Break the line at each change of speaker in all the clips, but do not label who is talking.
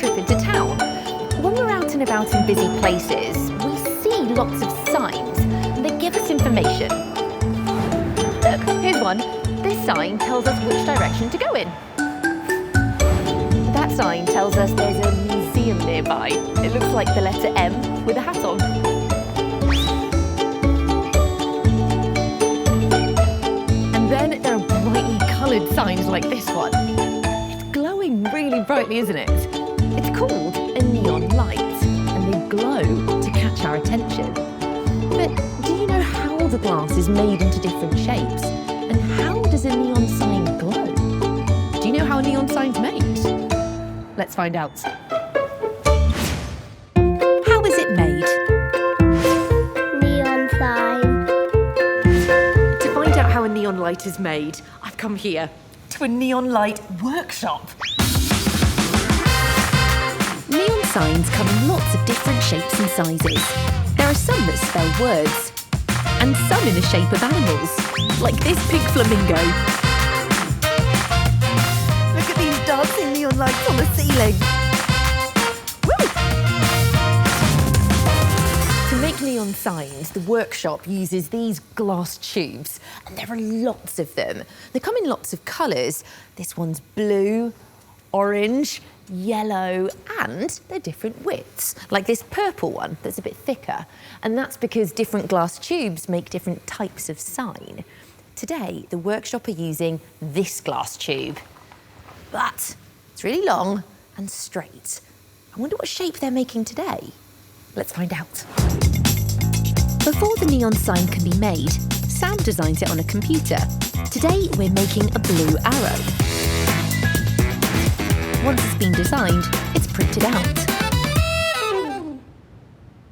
trip into town. When we're out and about in busy places, we see lots of signs and they give us information. Look, here's one. This sign tells us which direction to go in. That sign tells us there's a museum nearby. It looks like the letter M with a hat on. And then there are brightly coloured signs like this one. It's glowing really brightly, isn't it? It's called a neon light, and they glow to catch our attention. But do you know how the glass is made into different shapes? And how does a neon sign glow? Do you know how a neon sign's made? Let's find out. How is it made?
Neon sign.
To find out how a neon light is made, I've come here to a neon light workshop. Neon signs come in lots of different shapes and sizes. There are some that spell words, and some in the shape of animals, like this pink flamingo. Look at these dancing neon lights on the ceiling. Woo! To make neon signs, the workshop uses these glass tubes, and there are lots of them. They come in lots of colours. This one's blue, orange, yellow, and they're different widths, like this purple one that's a bit thicker. And that's because different glass tubes make different types of sign. Today, the workshop are using this glass tube, but it's really long and straight. I wonder what shape they're making today. Let's find out. Before the neon sign can be made, Sam designs it on a computer. Today, we're making a blue arrow. Once it's been designed, it's printed out.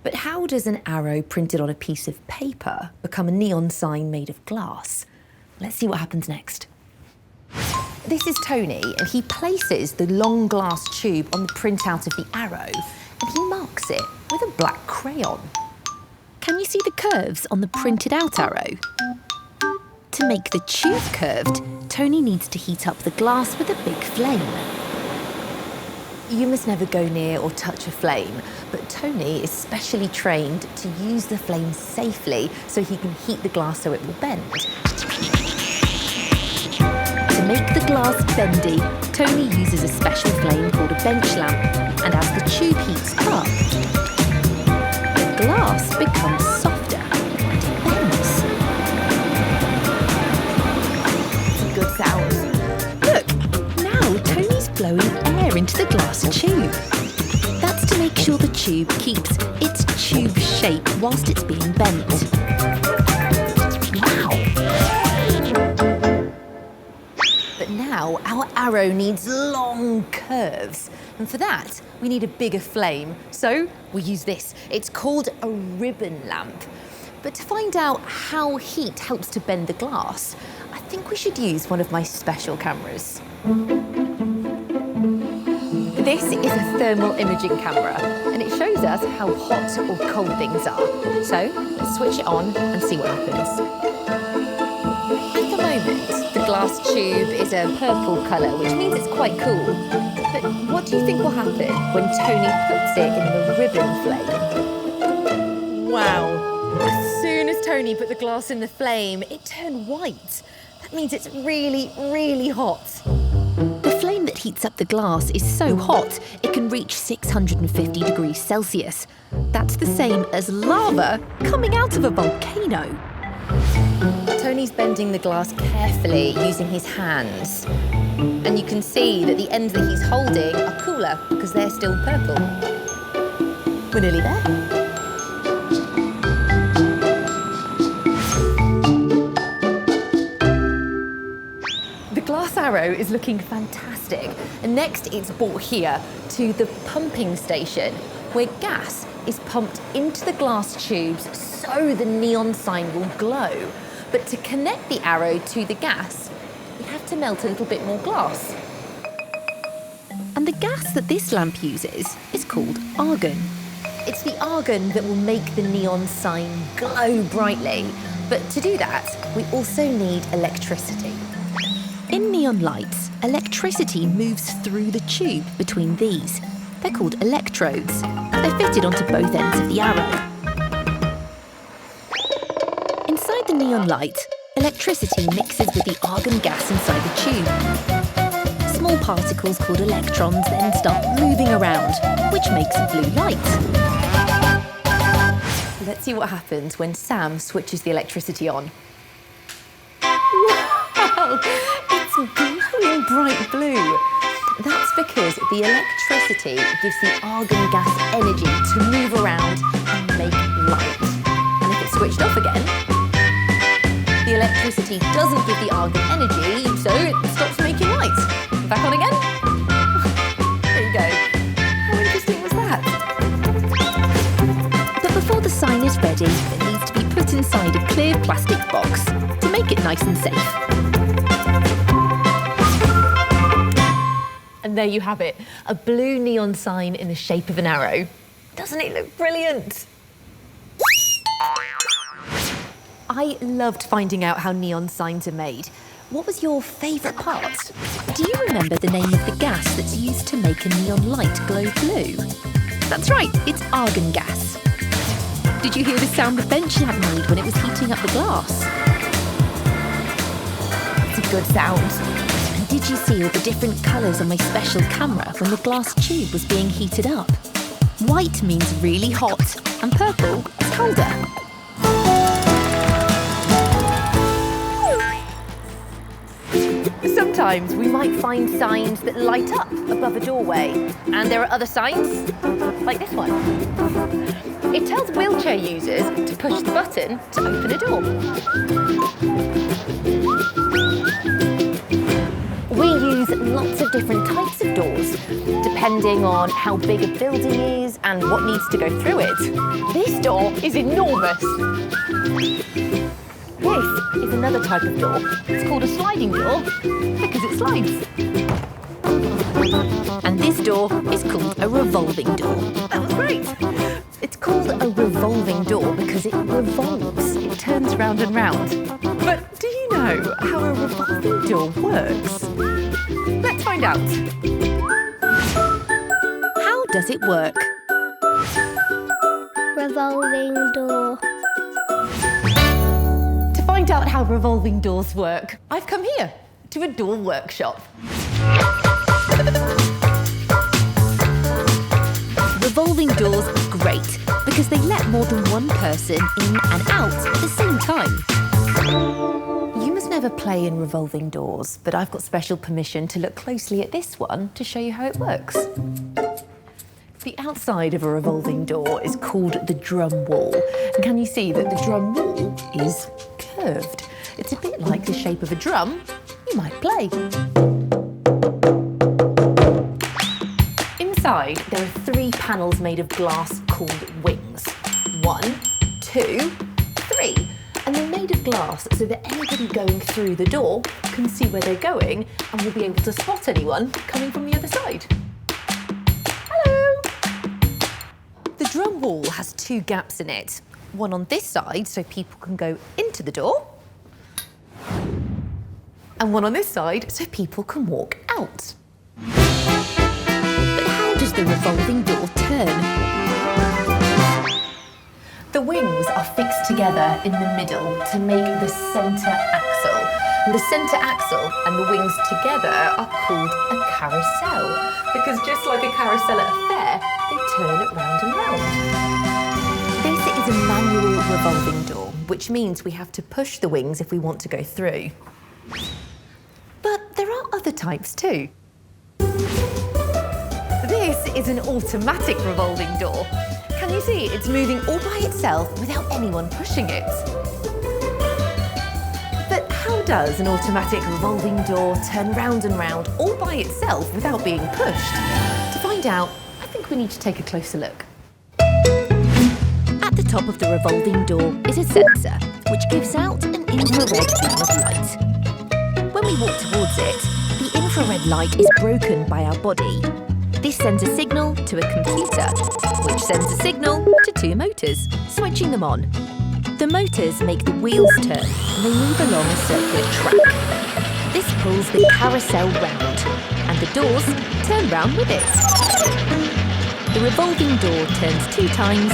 But how does an arrow printed on a piece of paper become a neon sign made of glass? Let's see what happens next. This is Tony, and he places the long glass tube on the printout of the arrow, and he marks it with a black crayon. Can you see the curves on the printed out arrow? To make the tube curved, Tony needs to heat up the glass with a big flame. You must never go near or touch a flame, but Tony is specially trained to use the flame safely so he can heat the glass so it will bend. To make the glass bendy, Tony uses a special flame called a bench lamp, and as the tube heats up, the glass becomes softer and it bends. It's a good sound. Look, now Tony's blowing air into the glass tube. That's to make sure the tube keeps its tube shape whilst it's being bent. Wow! But now our arrow needs long curves, and for that we need a bigger flame. So we use this. It's called a ribbon lamp. But to find out how heat helps to bend the glass, I think we should use one of my special cameras. This is a thermal imaging camera, and it shows us how hot or cold things are. So let's switch it on and see what happens. At the moment, the glass tube is a purple colour, which means it's quite cool. But what do you think will happen when Tony puts it in the ribbon flame? Wow! As soon as Tony put the glass in the flame, it turned white. That means it's really, really hot. The flame that heats up the glass is so hot, it can reach 650 degrees Celsius. That's the same as lava coming out of a volcano. Tony's bending the glass carefully using his hands. And you can see that the ends that he's holding are cooler because they're still purple. We're nearly there. The glass arrow is looking fantastic, and next it's brought here to the pumping station where gas is pumped into the glass tubes so the neon sign will glow. But to connect the arrow to the gas, we have to melt a little bit more glass. And the gas that this lamp uses is called argon. It's the argon that will make the neon sign glow brightly. But to do that, we also need electricity. In neon lights, electricity moves through the tube between these. They're called electrodes. They're fitted onto both ends of the arrow. Inside the neon light, electricity mixes with the argon gas inside the tube. Small particles called electrons then start moving around, which makes a blue light. Let's see what happens when Sam switches the electricity on. Wow! It's glowing bright blue. That's because the electricity gives the argon gas energy to move around and make light. And if it's switched off again, the electricity doesn't give the argon energy, so it stops making light. Back on again. There you go. How interesting was that? But before the sign is ready, it needs to be put inside a clear plastic box to make it nice and safe. And there you have it, a blue neon sign in the shape of an arrow. Doesn't it look brilliant? I loved finding out how neon signs are made. What was your favourite part? Do you remember the name of the gas that's used to make a neon light glow blue? That's right, it's argon gas. Did you hear the sound the bench lamp made when it was heating up the glass? It's a good sound. And did you see all the different colours on my special camera when the glass tube was being heated up? White means really hot, and purple is colder. Sometimes we might find signs that light up above a doorway, and there are other signs, like this one. It tells wheelchair users to push the button to open a door. We use lots of different types of doors, depending on how big a building is and what needs to go through it. This door is enormous. This is another type of door. It's called a sliding door because it slides. And this door is called a revolving door. That was great. It's called a revolving door because it revolves. It turns round and round. But do you know how a revolving door works? Let's find out. How does it work?
Revolving door.
To find out how revolving doors work, I've come here to a door workshop. Revolving doors are great because they let more than one person in and out at the same time. You must never play in revolving doors, but I've got special permission to look closely at this one to show you how it works. The outside of a revolving door is called the drum wall. And can you see that the drum wall is curved? It's a bit like the shape of a drum you might play. Inside, there are 3 panels made of glass called wings. 1, 2, 3. And they're made of glass so that anybody going through the door can see where they're going and will be able to spot anyone coming from the other side. Hello! The drum wall has 2 gaps in it. One on this side so people can go into the door, and one on this side so people can walk out. But how does the revolving door turn? The wings are fixed together in the middle to make the centre axle. And the centre axle and the wings together are called a carousel, because just like a carousel at a fair, they turn it round and round. This is a manual revolving door, which means we have to push the wings if we want to go through. But there are other types too. This is an automatic revolving door. Can you see it's moving all by itself without anyone pushing it? But how does an automatic revolving door turn round and round all by itself without being pushed? To find out, I think we need to take a closer look. At the top of the revolving door is a sensor, which gives out an infrared beam of light. When we walk towards it, the infrared light is broken by our body. This sends a signal to a computer, which sends a signal to 2 motors, switching them on. The motors make the wheels turn and they move along a circular track. This pulls the carousel round, and the doors turn round with it. revolving door turns 2 times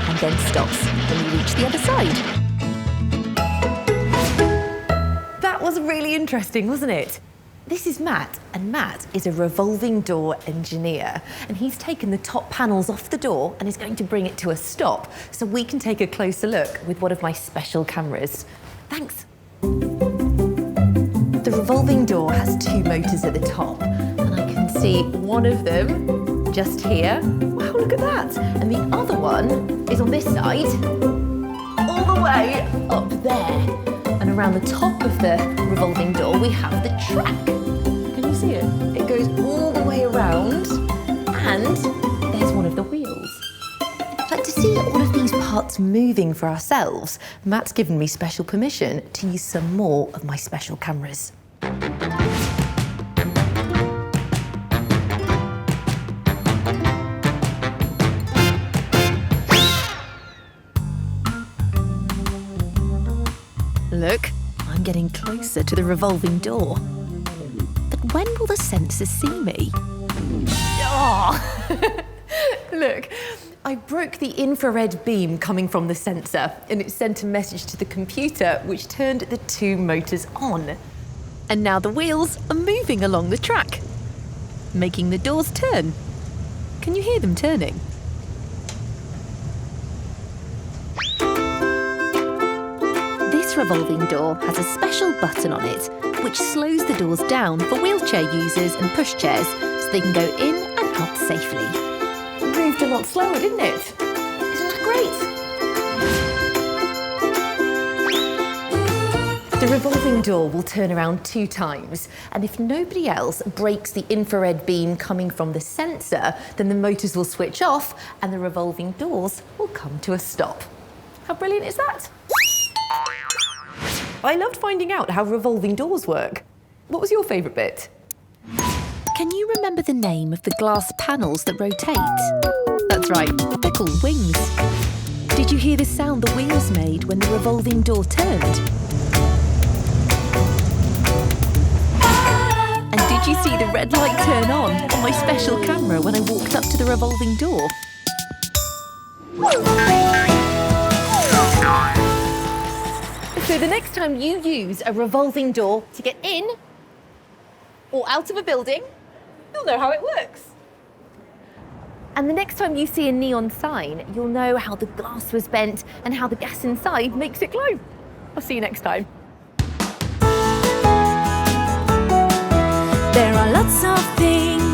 and then stops when you reach the other side. That was really interesting, wasn't it? This is Matt, and Matt is a revolving door engineer, and he's taken the top panels off the door and is going to bring it to a stop so we can take a closer look with one of my special cameras. Thanks. The revolving door has 2 motors at the top, and I can see one of them just here. Wow, look at that. And the other one is on this side, all the way up there. And around the top of the revolving door, we have the track. Can you see it? It goes all the way around, and there's one of the wheels. But to see all of these parts moving for ourselves, Matt's given me special permission to use some more of my special cameras. Look, I'm getting closer to the revolving door. But when will the sensors see me? Oh! Look, I broke the infrared beam coming from the sensor, and it sent a message to the computer which turned the 2 motors on. And now the wheels are moving along the track, making the doors turn. Can you hear them turning? This revolving door has a special button on it which slows the doors down for wheelchair users and pushchairs so they can go in and out safely. It moved a lot slower, didn't it? Isn't that great? The revolving door will turn around 2 times, and if nobody else breaks the infrared beam coming from the sensor, then the motors will switch off and the revolving doors will come to a stop. How brilliant is that? I loved finding out how revolving doors work. What was your favourite bit? Can you remember the name of the glass panels that rotate? That's right, they're called wings. Did you hear the sound the wheels made when the revolving door turned? And did you see the red light turn on my special camera when I walked up to the revolving door? So the next time you use a revolving door to get in or out of a building, you'll know how it works. And the next time you see a neon sign, you'll know how the glass was bent and how the gas inside makes it glow. I'll see you next time.
There are lots of things